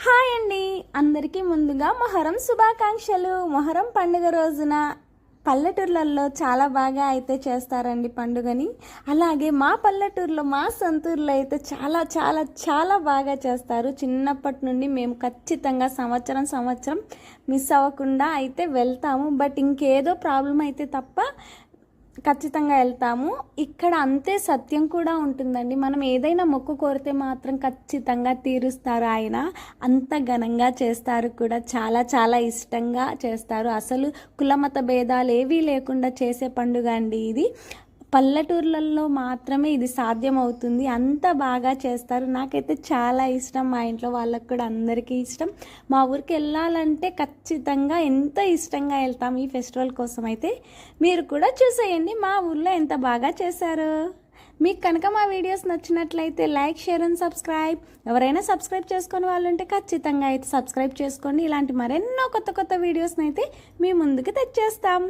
Hi అండి, అందరికీ ముందుగా మొహరం శుభాకాంక్షలు. మొహరం పండుగ రోజున పల్లెటూర్లలో చాలా బాగా అయితే చేస్తారండి పండుగని. అలాగే మా పల్లెటూరులో, మా సొంతూరులో అయితే చాలా చాలా చాలా బాగా చేస్తారు. చిన్నప్పటి నుండి మేము ఖచ్చితంగా సంవత్సరం మిస్ అవ్వకుండా అయితే వెళ్తాము. బట్ ఇంకేదో ప్రాబ్లం అయితే తప్ప ఖచ్చితంగా వెళ్తాము. ఇక్కడ అంతే సత్యం కూడా ఉంటుందండి. మనం ఏదైనా మొక్కు కోరితే మాత్రం ఖచ్చితంగా తీరుస్తారు ఆయన. అంత ఘనంగా చేస్తారు కూడా, చాలా చాలా ఇష్టంగా చేస్తారు. అసలు కులమత భేదాలు ఏవీ లేకుండా చేసే పండుగ అండి ఇది. పల్లెటూర్లలో మాత్రమే ఇది సాధ్యమవుతుంది. అంత బాగా చేస్తారు. నాకైతే చాలా ఇష్టం, మా ఇంట్లో వాళ్ళకు కూడా అందరికీ ఇష్టం. మా ఊరికి వెళ్ళాలంటే ఖచ్చితంగా ఎంతో ఇష్టంగా వెళ్తాం ఈ ఫెస్టివల్ కోసం. అయితే మీరు కూడా చూసేయండి మా ఊర్లో ఎంత బాగా చేశారు. మీకు కనుక మా వీడియోస్ నచ్చినట్లయితే లైక్, షేర్ అండ్ సబ్స్క్రైబ్. ఎవరైనా సబ్స్క్రైబ్ చేసుకునే వాళ్ళు ఉంటే ఖచ్చితంగా అయితే సబ్స్క్రైబ్ చేసుకోండి. ఇలాంటి మరెన్నో కొత్త కొత్త వీడియోస్ని అయితే మీ ముందుకు తెచ్చేస్తాం.